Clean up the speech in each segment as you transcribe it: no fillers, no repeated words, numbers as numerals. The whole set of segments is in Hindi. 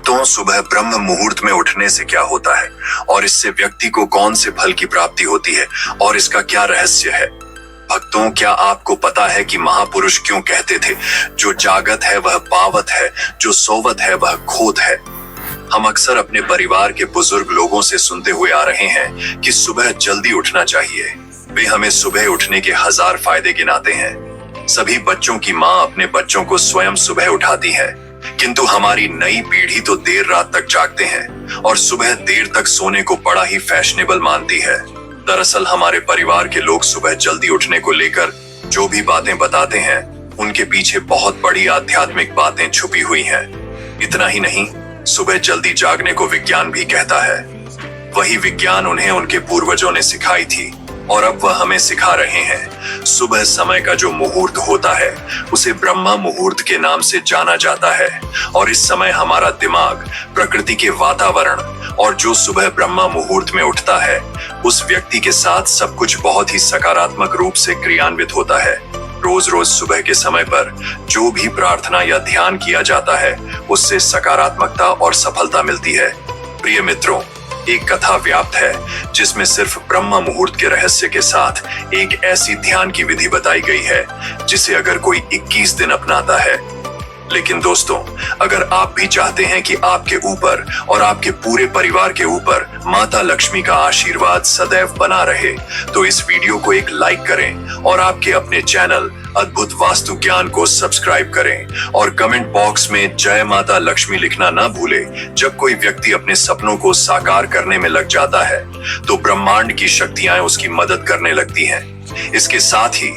भक्तों, सुबह ब्रह्म मुहूर्त में उठने से क्या होता है और इससे व्यक्ति को कौन से फल की प्राप्ति होती है और इसका क्या रहस्य है? भक्तों, क्या आपको पता है कि महापुरुष क्यों कहते थे, जो जागत है वह पावत है, जो सोवत है वह खोत है? हम अक्सर अपने परिवार के बुजुर्ग लोगों से सुनते हुए आ रहे हैं कि सुबह जल्दी उठना चाहिए। वे हमें सुबह उठने के 1000 फायदे गिनाते हैं। सभी बच्चों की माँ अपने बच्चों को स्वयं सुबह उठाती है, किंतु हमारी नई पीढ़ी तो देर रात तक जागते हैं और सुबह देर तक सोने को बड़ा ही फैशनेबल मानती है। दरअसल हमारे परिवार के लोग सुबह जल्दी उठने को लेकर जो भी बातें बताते हैं, उनके पीछे बहुत बड़ी आध्यात्मिक बातें छुपी हुई हैं। इतना ही नहीं, सुबह जल्दी जागने को विज्ञान भी कहता है। वही विज्ञान उन्हें उनके पूर्वजों ने सिखाई थी और अब वह हमें सिखा रहे हैं। सुबह समय का जो मुहूर्त होता है उसे ब्रह्मा मुहूर्त के नाम से जाना जाता है और इस समय हमारा दिमाग, प्रकृति के वातावरण और जो सुबह ब्रह्मा मुहूर्त में उठता है उस व्यक्ति के साथ सब कुछ बहुत ही सकारात्मक रूप से क्रियान्वित होता है। रोज रोज सुबह के समय पर जो भी प्रार्थना या ध्यान किया जाता है उससे सकारात्मकता और सफलता मिलती है। प्रिय मित्रों, एक कथा व्याप्त है जिसमें सिर्फ ब्रह्मा मुहूर्त के रहस्य के साथ एक ऐसी ध्यान की विधि बताई गई है जिसे अगर कोई 21 दिन अपनाता है। लेकिन दोस्तों, अगर आप भी चाहते हैं कि आपके ऊपर और आपके पूरे परिवार के ऊपर माता लक्ष्मी का आशीर्वाद सदैव बना रहे, तो इस वीडियो को एक लाइक करें और आपके अपने चैनल अद्भुत वास्तु ज्ञान को सब्सक्राइब करें और कमेंट बॉक्स में जय माता लक्ष्मी लिखना ना भूलें। जब कोई व्यक्ति अपने सपनों को साकार करने में लग जाता है तो ब्रह्मांड की शक्तियां उसकी मदद करने लगती हैं। इसके साथ ही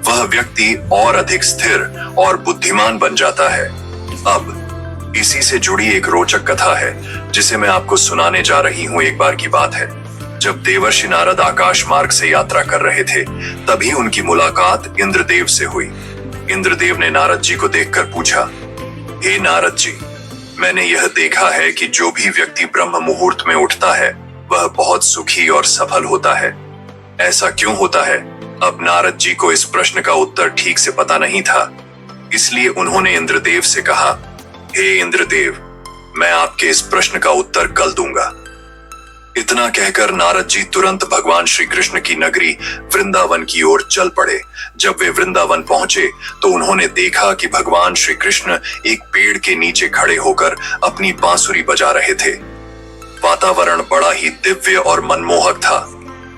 वह व्यक्ति और अधिक स्थिर और बुद्धिमान बन जाता है। अब इसी से जुड़ी एक रोचक कथा है जिसे मैं आपको सुनाने जा रही हूँ। एक बार की बात है, जब देवर्षि नारद आकाश मार्ग से यात्रा कर रहे थे, तभी उनकी मुलाकात इंद्रदेव से हुई। इंद्रदेव ने नारद जी को देखकर पूछा, हे नारद जी, मैंने यह देखा है कि जो भी व्यक्ति ब्रह्म मुहूर्त में उठता है वह बहुत सुखी और सफल होता है। ऐसा क्यों होता है? अब नारद जी को इस प्रश्न का उत्तर ठीक से पता नहीं था, इसलिए उन्होंने इंद्रदेव से कहा, हे इंद्रदेव, मैं आपके इस प्रश्न का उत्तर कल दूंगा। इतना कहकर नारद जी तुरंत भगवान श्री कृष्ण की नगरी वृंदावन की ओर चल पड़े। जब वे वृंदावन पहुंचे तो उन्होंने देखा कि भगवान श्री कृष्ण एक पेड़ के नीचे खड़े होकर अपनी बांसुरी बजा रहे थे। वातावरण बड़ा ही दिव्य और मनमोहक था।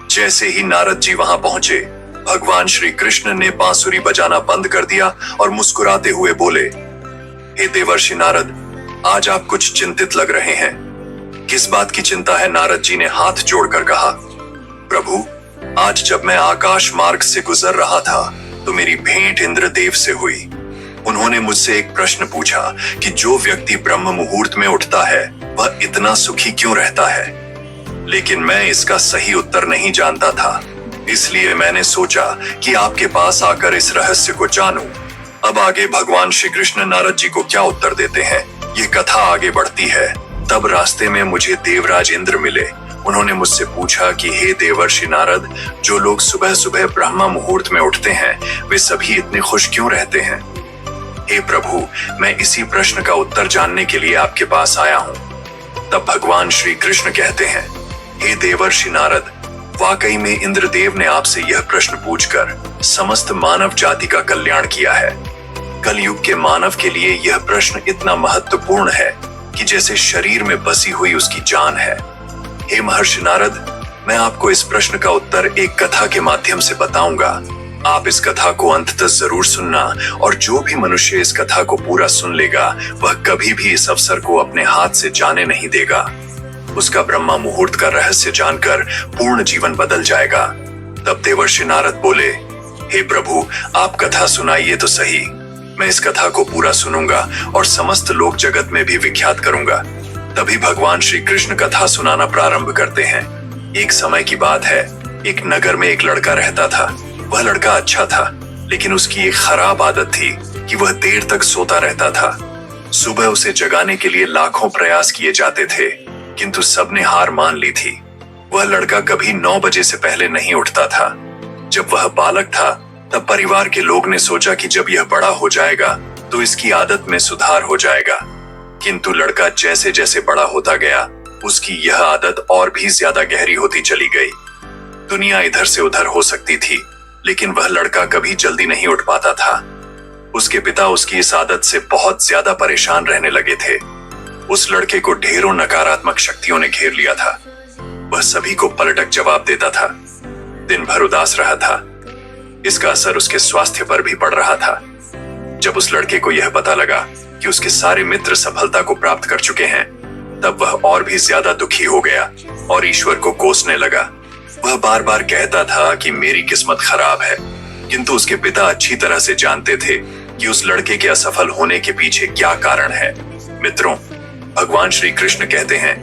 जैसे ही नारद जी वहां पहुंचे, भगवान श्री कृष्ण ने बांसुरी बजाना बंद कर दिया और मुस्कुराते हुए बोले, हे देवर्षि नारद, आज आप कुछ चिंतित लग रहे हैं। किस बात की चिंता है? नारद जी ने हाथ जोड़कर कहा, प्रभु, आज जब मैं आकाश मार्ग से गुजर रहा था तो मेरी भेंट इंद्रदेव से हुई। उन्होंने मुझसे एक प्रश्न पूछा कि जो व्यक्ति ब्रह्म मुहूर्त में उठता है वह इतना सुखी क्यों रहता है, लेकिन मैं इसका सही उत्तर नहीं जानता था। इसलिए मैंने सोचा कि आपके पास आकर इस रहस्य को जानूं। अब आगे भगवान श्री कृष्ण नारद जी को क्या उत्तर देते हैं, ये कथा आगे बढ़ती है। तब रास्ते में मुझे देवराज इंद्र मिले। उन्होंने मुझसे पूछा कि हे देवर्षि नारद, जो लोग सुबह सुबह ब्रह्म मुहूर्त में उठते हैं वे सभी इतने खुश क्यों रहते हैं? हे प्रभु, मैं इसी प्रश्न का उत्तर जानने के लिए आपके पास आया हूँ। तब भगवान श्री कृष्ण कहते हैं, हे देवर्षि नारद, वाकई में इंद्रदेव ने आपसे यह प्रश्न पूछकर समस्त मानव जाति का कल्याण किया है। कलयुग के मानव के लिए यह प्रश्न इतना महत्वपूर्ण है कि जैसे शरीर में बसी हुई उसकी जान है। हे महर्षि नारद, मैं आपको इस प्रश्न का उत्तर एक कथा के माध्यम से बताऊंगा। आप इस कथा को अंत तक जरूर सुनना और जो भी मनुष्य इस कथा को पूरा सुन लेगा वह कभी भी इस अवसर को अपने हाथ से जाने नहीं देगा। उसका ब्रह्मा मुहूर्त का रहस्य जानकर पूर्ण जीवन बदल जाएगा। तब देवर्षि नारद बोले, हे प्रभु, आप कथा सुनाइए तो सही। मैं इस कथा को पूरा सुनूंगा और समस्त लोक जगत में भी विख्यात करूंगा। तभी भगवान श्री कृष्ण कथा सुनाना प्रारंभ करते हैं। एक समय की बात है, एक नगर में एक लड़का रहता था। वह लड़का अच्छा था, लेकिन उसकी एक खराब आदत थी कि वह देर तक सोता रहता था। सुबह उसे जगाने के लिए लाखों प्रयास किए जाते थे, किंतु सबने हार मान ली थी। वह लड़का कभी 9 बजे से पहले नहीं उठता था। जब वह बालक था तब परिवार के लोग ने सोचा कि जब यह बड़ा हो जाएगा तो इसकी आदत में सुधार हो जाएगा। किंतु लड़का जैसे जैसे बड़ा होता गया, उसकी यह आदत और भी ज्यादा गहरी होती चली गई। दुनिया इधर से उधर हो सकती थी, लेकिन वह लड़का कभी जल्दी नहीं उठ पाता था। उसके पिता उसकी इस आदत से बहुत ज्यादा परेशान रहने लगे थे। उस लड़के को ढेरों नकारात्मक शक्तियों ने घेर लिया था। वह सभी को पलटक जवाब देता था, दिन भर उदास रहा था। इसका असर उसके स्वास्थ्य पर भी पड़ रहा था। जब उस लड़के को यह पता लगा कि उसके सारे मित्र सफलता को प्राप्त कर चुके हैं, तब वह और भी ज्यादा दुखी हो गया और ईश्वर को कोसने लगा। वह बार बार कहता था कि मेरी किस्मत खराब है, किंतु उसके पिता अच्छी तरह से जानते थे कि उस लड़के के असफल होने के पीछे क्या कारण है। मित्रों, भगवान श्री कृष्ण कहते हैं,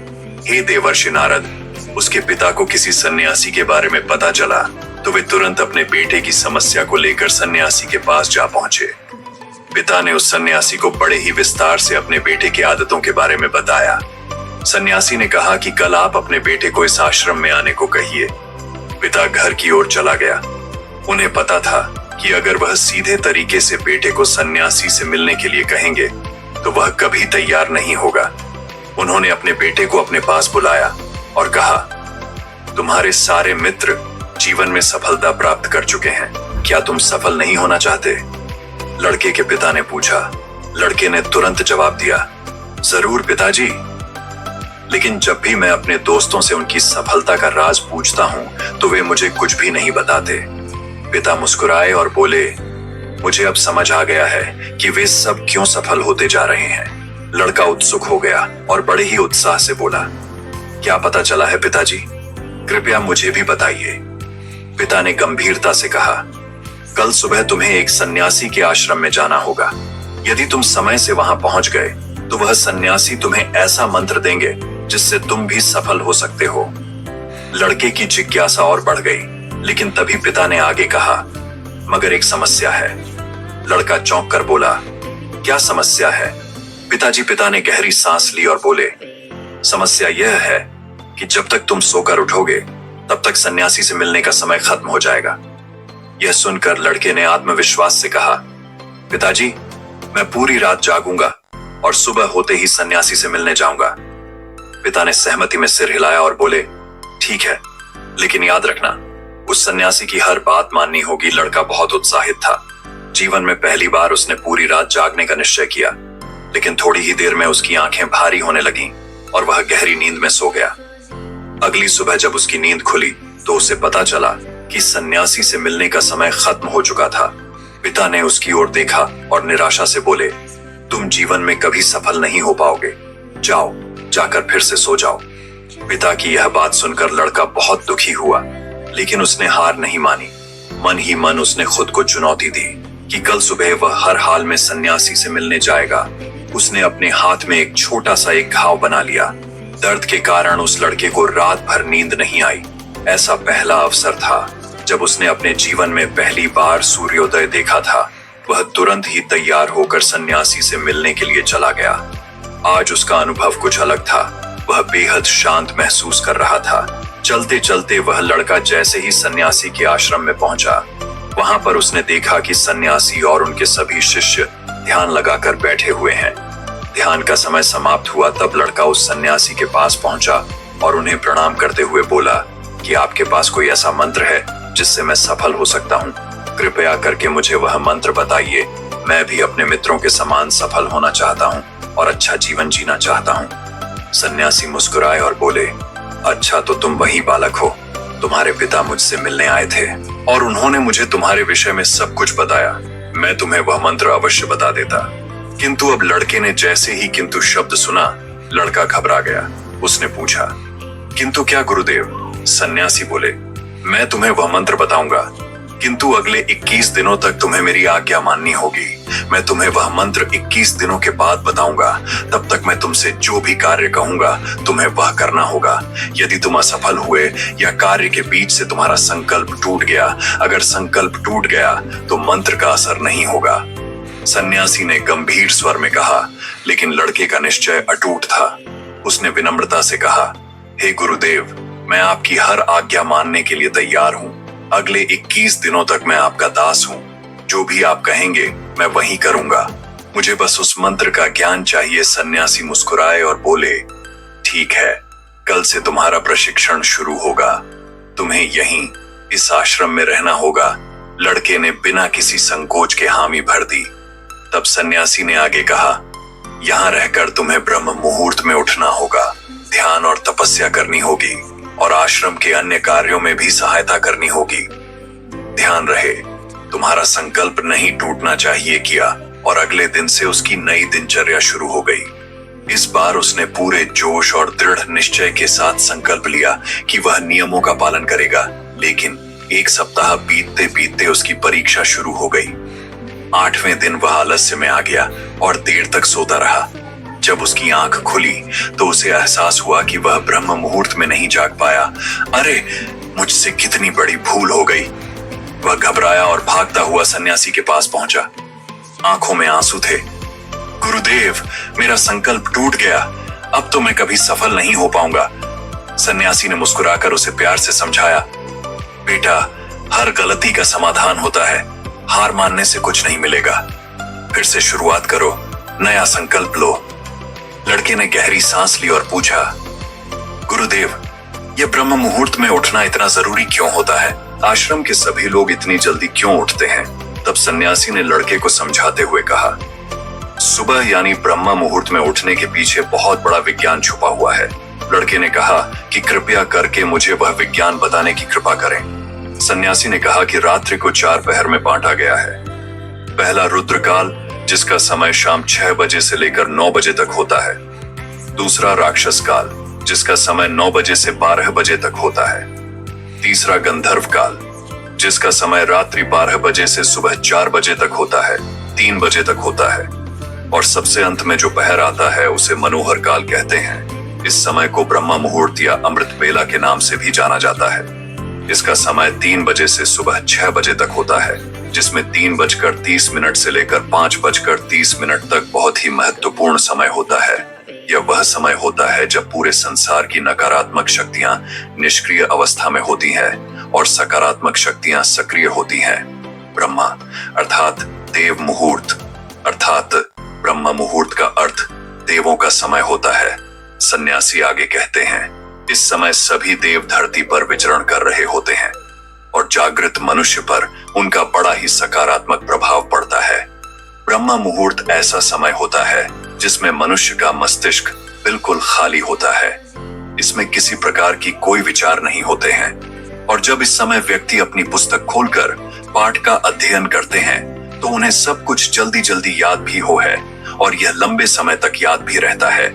हे देवर्षि नारद, उसके पिता को किसी सन्यासी के बारे में पता चला तो वे तुरंत अपने बेटे की समस्या को लेकर सन्यासी के पास जा पहुंचे। पिता ने उस सन्यासी को बड़े ही विस्तार से अपने बेटे की आदतों के बारे में बताया। सन्यासी ने कहा कि कल आप अपने बेटे को इस आश्रम में आने को कहिए। पिता घर की ओर चला गया। उन्हें पता था कि अगर वह सीधे तरीके से बेटे को सन्यासी से मिलने के लिए कहेंगे तो वह कभी तैयार नहीं होगा। उन्होंने अपने बेटे को अपने पास बुलाया और कहा, तुम्हारे सारे मित्र जीवन में सफलता प्राप्त कर चुके हैं, क्या तुम सफल नहीं होना चाहते? लड़के के पिता ने पूछा। लड़के ने तुरंत जवाब दिया, जरूर पिताजी, लेकिन जब भी मैं अपने दोस्तों से उनकी सफलता का राज पूछता हूं तो वे मुझे कुछ भी नहीं बताते। पिता मुस्कुराए और बोले, मुझे अब समझ आ गया है कि वे सब क्यों सफल होते जा रहे हैं। लड़का उत्सुक हो गया और बड़े ही उत्साह से बोला, क्या पता चला है पिताजी? कृपया मुझे भी बताइए। पिता ने गंभीरता से कहा, कल सुबह तुम्हें एक सन्यासी के आश्रम में जाना होगा। यदि तुम समय से वहां पहुंच गए तो वह सन्यासी तुम्हें ऐसा मंत्र देंगे जिससे तुम भी सफल हो सकते हो। लड़के की जिज्ञासा और बढ़ गई, लेकिन तभी पिता ने आगे कहा, मगर एक समस्या है। लड़का चौंक कर बोला, क्या समस्या है? पिताजी, पिता ने गहरी सांस ली और बोले, समस्या यह है कि जब तक तुम सोकर उठोगे तब तक सन्यासी से मिलने का समय खत्म हो जाएगा। यह सुनकर लड़के ने आत्मविश्वास से कहा, पिताजी, मैं पूरी रात जागूंगा और सुबह होते ही सन्यासी से मिलने जाऊंगा। पिता ने सहमति में सिर हिलाया और बोले, ठीक है, लेकिन याद रखना, उस सन्यासी की हर बात माननी होगी। लड़का बहुत उत्साहित था। जीवन में पहली बार उसने पूरी रात जागने का निश्चय किया, लेकिन थोड़ी ही देर में उसकी आंखें भारी होने लगीं और वह गहरी नींद में सो गया। अगली सुबह जब उसकी नींद खुली तो उसे पता चला कि सन्यासी से मिलने का समय खत्म हो चुका था। पिता ने उसकी ओर देखा और निराशा से बोले, तुम जीवन में कभी सफल नहीं हो पाओगे, जाओ, जाकर फिर से सो जाओ। पिता की यह बात सुनकर लड़का बहुत दुखी हुआ, लेकिन उसने हार नहीं मानी। मन ही मन उसने खुद को चुनौती दी कि कल सुबह वह हर हाल में सन्यासी से मिलने जाएगा। उसने अपने हाथ में एक छोटा सा एक घाव बना लिया। दर्द के कारण उस लड़के को रात भर नींद नहीं आई। ऐसा पहला अवसर था जब उसने अपने जीवन में पहली बार सूर्योदय देखा था। वह तुरंत ही तैयार होकर सन्यासी से मिलने के लिए चला गया। आज उसका अनुभव कुछ अलग था। वह बेहद शांत महसूस कर रहा था। चलते चलते वह लड़का जैसे ही सन्यासी के आश्रम में पहुंचा, वहां पर उसने देखा कि सन्यासी और उनके सभी शिष्य ध्यान लगाकर बैठे हुए हैं। ध्यान का समय समाप्त हुआ तब लड़का उस सन्यासी के पास पहुंचा और उन्हें प्रणाम करते हुए बोला कि आपके पास कोई ऐसा मंत्र है जिससे मैं सफल हो सकता हूँ? कृपया करके मुझे वह मंत्र बताइए। मैं भी अपने मित्रों के समान सफल होना चाहता हूँ और अच्छा जीवन जीना चाहता हूँ। सन्यासी मुस्कुराए और बोले, अच्छा, तो तुम वही बालक हो। तुम्हारे पिता मुझसे मिलने आए थे और उन्होंने मुझे तुम्हारे विषय में सब कुछ बताया। मैं तुम्हें वह मंत्र अवश्य बता देता। किंतु अब लड़के ने जैसे ही किंतु शब्द सुना, लड़का घबरा गया। उसने पूछा, किंतु क्या गुरुदेव? सन्यासी बोले, मैं तुम्हें वह मंत्र बताऊंगा, किंतु अगले 21 दिनों तक तुम्हें मेरी आज्ञा माननी होगी। मैं तुम्हें वह मंत्र 21 दिनों के बाद बताऊंगा। तब तक मैं तुमसे जो भी कार्य कहूंगा तुम्हें वह करना होगा। यदि तुम असफल हुए या कार्य के बीच से तुम्हारा संकल्प टूट गया, अगर संकल्प टूट गया तो मंत्र का असर नहीं होगा। सन्यासी ने गंभीर स्वर में कहा, लेकिन लड़के का निश्चय अटूट था। उसने विनम्रता से कहा, हे गुरुदेव, मैं आपकी हर आज्ञा मानने के लिए तैयार हूँ। अगले 21 दिनों तक मैं आपका दास हूँ। जो भी आप कहेंगे मैं वही करूंगा। मुझे बस उस मंत्र का ज्ञान चाहिए। सन्यासी मुस्कुराए और बोले, ठीक है, कल से तुम्हारा प्रशिक्षण शुरू होगा। तुम्हें यहीं इस आश्रम में रहना होगा। लड़के ने बिना किसी संकोच के हामी भर दी। तब सन्यासी ने आगे कहा, यहाँ रहकर तुम्हें ब्रह्म मुहूर्त में उठना होगा, ध्यान और तपस्या करनी होगी और आश्रम के अन्य कार्यों में भी सहायता करनी होगी। ध्यान रहे, तुम्हारा संकल्प नहीं टूटना चाहिए किया। और अगले दिन से उसकी नई दिनचर्या शुरू हो गई। इस बार उसने पूरे जोश और दृढ़ निश्चय के साथ संकल्प लिया कि वह नियमों का पालन करेगा। लेकिन एक सप्ताह बीतते बीतते उसकी परीक्षा शुरू हो गई। 8वें दिन वह आलस्य में आ गया और देर तक सोता रहा। जब उसकी आंख खुली तो उसे एहसास हुआ कि वह ब्रह्म मुहूर्त में नहीं जाग पाया। अरे, मुझसे कितनी बड़ी भूल हो गई। वह घबराया और भागता हुआ सन्यासी के पास पहुंचा। आंखों में आंसू थे। गुरुदेव, मेरा संकल्प टूट गया। अब तो मैं कभी सफल नहीं हो पाऊंगा। सन्यासी ने मुस्कुराकर उसे प्यार से समझाया, बेटा, हर गलती का समाधान होता है। हार मानने से कुछ नहीं मिलेगा। फिर से शुरुआत करो, नया संकल्प लो। लड़के ने गहरी सांस ली और पूछा, गुरुदेव, यह ब्रह्म मुहूर्त में उठना इतना जरूरी क्यों होता है? आश्रम के सभी लोग इतनी जल्दी क्यों उठते हैं? तब सन्यासी ने लड़के को समझाते हुए कहा, सुबह यानी ब्रह्म मुहूर्त में उठने के पीछे बहुत बड़ा विज्ञान छुपा हुआ है। लड़के ने कहा कि कृपया करके मुझे वह विज्ञान बताने की कृपा करें। सन्यासी ने कहा कि रात्रि को 4 पहर में बांटा गया है। पहला रुद्रकाल, जिसका समय शाम 6 बजे से लेकर 9 बजे तक होता है। दूसरा राक्षस काल, जिसका समय 9 बजे से 12 बजे तक होता है। तीसरा गंधर्व काल, जिसका समय रात्रि 12 बजे से सुबह 4 बजे तक होता है, 3 बजे तक होता है। और सबसे अंत में जो पहर आता है उसे मनोहर काल कहते हैं। इस समय को ब्रह्म मुहूर्त या अमृत बेला के नाम से भी जाना जाता है। इसका समय 3 बजे से सुबह 6 बजे तक होता है, जिसमें 3:30 से लेकर 5:30 तक बहुत ही महत्वपूर्ण समय होता है। यह वह समय होता है जब पूरे संसार की नकारात्मक शक्तियां निष्क्रिय अवस्था में होती हैं और सकारात्मक शक्तियां सक्रिय होती हैं। ब्रह्मा अर्थात देव मुहूर्त अर्थात ब्रह्म मुहूर्त का अर्थ देवों का समय होता है। सन्यासी आगे कहते हैं, इस समय सभी देव धरती पर विचरण कर रहे होते हैं और जागृत मनुष्य पर उनका बड़ा ही सकारात्मक प्रभाव पड़ता है। ब्रह्म मुहूर्त ऐसा समय होता है जिसमें मनुष्य का मस्तिष्क बिल्कुल खाली होता है। इसमें किसी प्रकार की कोई विचार नहीं होते हैं और जब इस समय व्यक्ति अपनी पुस्तक खोलकर पाठ का अध्ययन करते हैं तो उन्हें सब कुछ जल्दी जल्दी याद भी हो है और यह लंबे समय तक याद भी रहता है।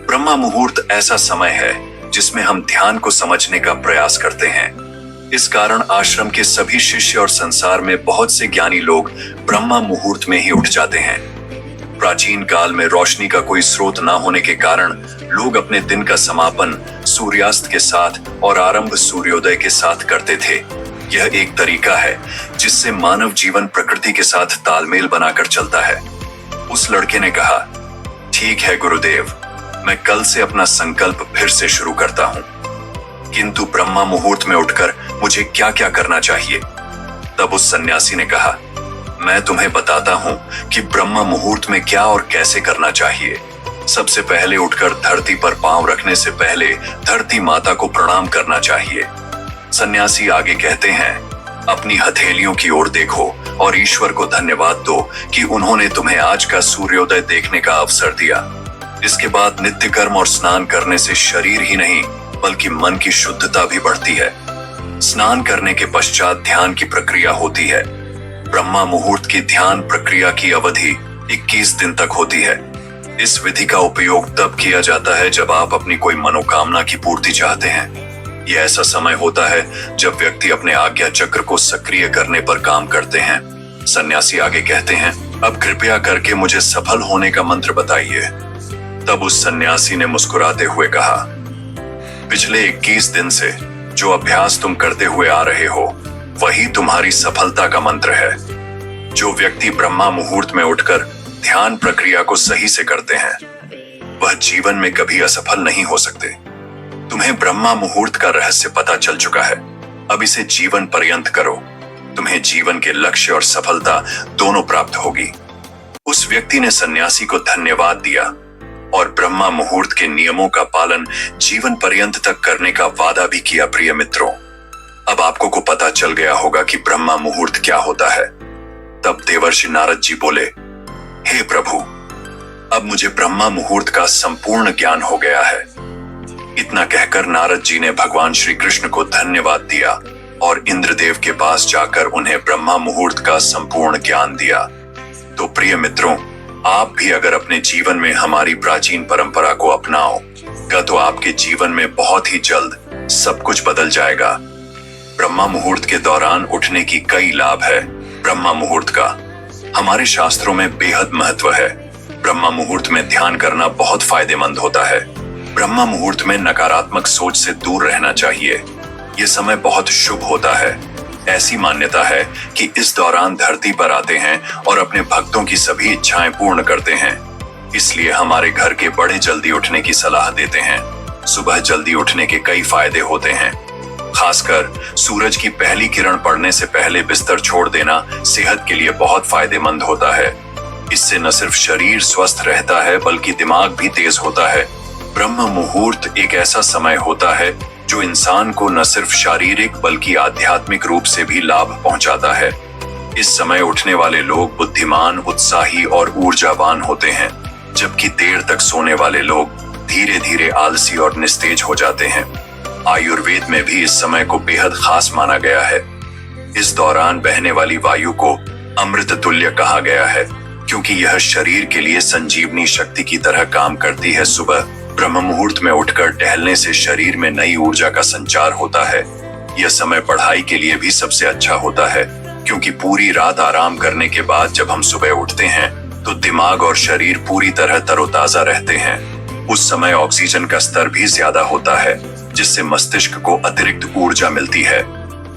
ब्रह्म मुहूर्त ऐसा समय है जिसमें हम ध्यान को समझने का प्रयास करते हैं। इस कारण आश्रम के सभी शिष्य और संसार में बहुत से ज्ञानी लोग ब्रह्म मुहूर्त में ही उठ जाते हैं। प्राचीन काल में रोशनी का कोई स्रोत न होने के कारण लोग अपने दिन का समापन सूर्यास्त के साथ और आरंभ सूर्योदय के साथ करते थे। यह एक तरीका है जिससे मानव जीवन प्रकृति के साथ तालमेल बनाकर चलता है। उस लड़के ने कहा, ठीक है गुरुदेव, मैं कल से अपना संकल्प फिर से शुरू करता हूँ, किंतु ब्रह्म मुहूर्त में उठकर मुझे क्या क्या करना चाहिए? तब उस सन्यासी ने कहा, मैं तुम्हें बताता हूँ कि ब्रह्म मुहूर्त में क्या और कैसे करना चाहिए। सबसे पहले उठकर धरती पर पांव रखने से पहले धरती माता को प्रणाम करना चाहिए। सन्यासी आगे कहते हैं, अपनी हथेलियों की ओर देखो और ईश्वर को धन्यवाद दो कि उन्होंने तुम्हें आज का सूर्योदय देखने का अवसर दिया। इसके बाद नित्य कर्म और स्नान करने से शरीर ही नहीं बल्कि मन की शुद्धता भी बढ़ती है। स्नान करने के पश्चात ध्यान की प्रक्रिया होती है। ब्रह्म मुहूर्त की ध्यान प्रक्रिया की अवधि 21 दिन तक होती है। इस विधि का उपयोग तब किया जाता है जब आप अपनी कोई मनोकामना की पूर्ति चाहते हैं। यह ऐसा समय होता है जब व्यक्ति अपने आज्ञा चक्र को सक्रिय करने पर काम करते हैं। सन्यासी आगे कहते हैं, अब कृपया करके मुझे सफल होने का मंत्र बताइए। तब उस सन्यासी ने मुस्कुराते हुए कहा, पिछले 21 दिन से जो अभ्यास तुम करते हुए आ रहे हो वही तुम्हारी सफलता का मंत्र है। जो व्यक्ति ब्रह्म मुहूर्त में उठकर ध्यान प्रक्रिया को सही से करते हैं वह जीवन में कभी असफल नहीं हो सकते। तुम्हें ब्रह्म मुहूर्त का रहस्य पता चल चुका है, अब इसे जीवन पर्यंत करो। तुम्हें जीवन के लक्ष्य और सफलता दोनों प्राप्त होगी। उस व्यक्ति ने सन्यासी को धन्यवाद दिया और ब्रह्मा मुहूर्त के नियमों का पालन जीवन पर्यंत तक करने का वादा भी किया। प्रिय मित्रों, अब आपको को पता चल गया होगा कि ब्रह्मा मुहूर्त क्या होता है। तब देवर्षि नारद जी बोले, हे प्रभु, अब मुझे ब्रह्मा मुहूर्त का संपूर्ण ज्ञान हो गया है। इतना कहकर नारद जी ने भगवान श्री कृष्ण को धन्यवाद दिया और इंद्रदेव के पास जाकर उन्हें ब्रह्मा मुहूर्त का संपूर्ण ज्ञान दिया। तो प्रिय मित्रों, आप भी अगर अपने जीवन में हमारी प्राचीन परंपरा को अपनाओगे तो आपके जीवन में बहुत ही जल्द सब कुछ बदल जाएगा। ब्रह्मा मुहूर्त के दौरान उठने की कई लाभ है। ब्रह्मा मुहूर्त का हमारे शास्त्रों में बेहद महत्व है। ब्रह्मा मुहूर्त में ध्यान करना बहुत फायदेमंद होता है। ब्रह्मा मुहूर्त में नकारात्मक सोच से दूर रहना चाहिए। यह समय बहुत शुभ होता है। ऐसी मान्यता है कि इस दौरान धरती पर आते हैं और अपने भक्तों की सभी इच्छाएं पूर्ण करते हैं। इसलिए हमारे घर के बड़े जल्दी उठने की सलाह देते हैं। सुबह जल्दी उठने के कई फायदे होते हैं। खासकर सूरज की पहली किरण पड़ने से पहले बिस्तर छोड़ देना सेहत के लिए बहुत फायदेमंद होता है। इससे न सिर्फ शरीर स्वस्थ रहता है बल्कि दिमाग भी तेज होता है। ब्रह्म मुहूर्त एक ऐसा समय होता है जो इंसान को न सिर्फ शारीरिक बल्कि आध्यात्मिक रूप से भी लाभ पहुंचाता है। इस समय उठने वाले लोग बुद्धिमान, उत्साही और ऊर्जावान होते हैं, जबकि देर तक सोने वाले लोग धीरे धीरे आलसी और निस्तेज हो जाते हैं। आयुर्वेद में भी इस समय को बेहद खास माना गया है। इस दौरान बहने वाली वायु को अमृत तुल्य कहा गया है, क्योंकि यह शरीर के लिए संजीवनी शक्ति की तरह काम करती है। सुबह ब्रह्म मुहूर्त में उठकर टहलने से शरीर में नई ऊर्जा का संचार होता है। यह समय पढ़ाई के लिए भी सबसे अच्छा होता है, क्योंकि पूरी रात आराम करने के बाद जब हम सुबह उठते हैं तो दिमाग और शरीर पूरी तरह तरोताजा रहते हैं। उस समय ऑक्सीजन का स्तर भी ज्यादा होता है, जिससे मस्तिष्क को अतिरिक्त ऊर्जा मिलती है।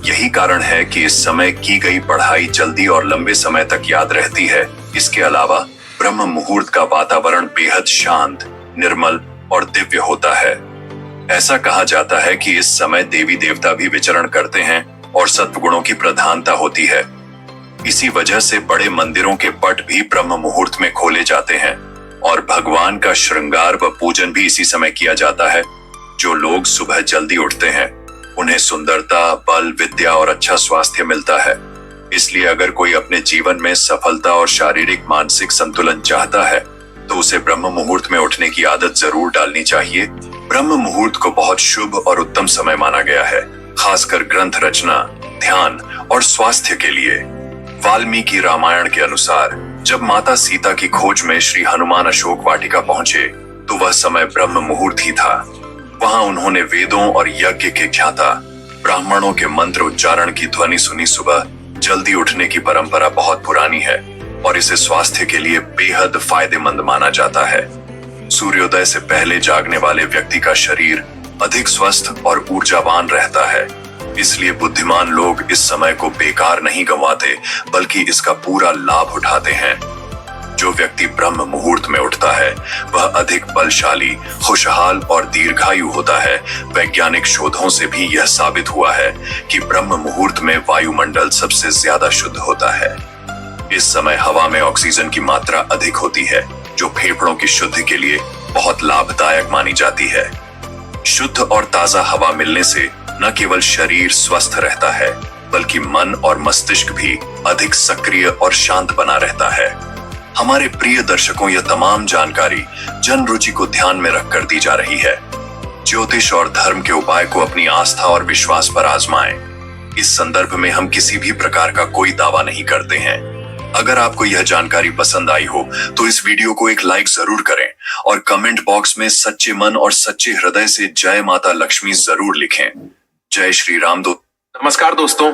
यही कारण है कि इस समय की गई पढ़ाई जल्दी और लंबे समय तक याद रहती है। इसके अलावा ब्रह्म मुहूर्त का वातावरण बेहद शांत, निर्मल और दिव्य होता है। ऐसा कहा जाता है कि इस समय देवी देवता भी विचरण करते हैं और सत्वगुणों की प्रधानता होती है। इसी वजह से बड़े मंदिरों के पट भी ब्रह्म मुहूर्त में खोले जाते हैं और भगवान का श्रृंगार व पूजन भी इसी समय किया जाता है। जो लोग सुबह जल्दी उठते हैं उन्हें सुंदरता, बल, विद्या और अच्छा स्वास्थ्य मिलता है। इसलिए अगर कोई अपने जीवन में सफलता और शारीरिक मानसिक संतुलन चाहता है तो उसे ब्रह्म मुहूर्त में उठने की आदत जरूर डालनी चाहिए। ब्रह्म मुहूर्त को बहुत शुभ और उत्तम समय माना गया है, खासकर ग्रंथ रचना, ध्यान और स्वास्थ्य के लिए। वाल्मीकि रामायण के अनुसार जब माता सीता की खोज में श्री हनुमान अशोक वाटिका पहुंचे तो वह समय ब्रह्म मुहूर्त ही था। वहां उन्होंने वेदों और यज्ञ के ज्ञाता ब्राह्मणों के मंत्र उच्चारण की ध्वनि सुनी। सुबह जल्दी उठने की परंपरा बहुत पुरानी है और इसे स्वास्थ्य के लिए बेहद फायदेमंद माना जाता है। सूर्योदय से पहले जागने वाले व्यक्ति का शरीर अधिक स्वस्थ और ऊर्जावान रहता है। इसलिए बुद्धिमान लोग इस समय को बेकार नहीं गंवाते बल्कि इसका पूरा लाभ उठाते हैं। जो व्यक्ति ब्रह्म मुहूर्त में उठता है वह अधिक बलशाली, खुशहाल और दीर्घायु होता है। वैज्ञानिक शोधों से भी यह साबित हुआ है कि ब्रह्म मुहूर्त में वायुमंडल सबसे ज्यादा शुद्ध होता है। इस समय हवा में ऑक्सीजन की मात्रा अधिक होती है, जो फेफड़ों की शुद्धि के लिए बहुत लाभदायक मानी जाती है। शुद्ध और ताजा हवा मिलने से न केवल शरीर स्वस्थ रहता है बल्कि मन और मस्तिष्क भी अधिक सक्रिय और शांत बना रहता है। हमारे प्रिय दर्शकों, यह तमाम जानकारी जन रुचि को ध्यान में रखकर दी जा रही है। ज्योतिष और धर्म के उपाय को अपनी आस्था और विश्वास पर आजमाएं। इस संदर्भ में हम किसी भी प्रकार का कोई दावा नहीं करते हैं। अगर आपको यह जानकारी पसंद आई हो तो इस वीडियो को एक लाइक जरूर करें और कमेंट बॉक्स में सच्चे मन और सच्चे हृदय से जय माता लक्ष्मी जरूर लिखें। जय श्री राम। नमस्कार दोस्तों।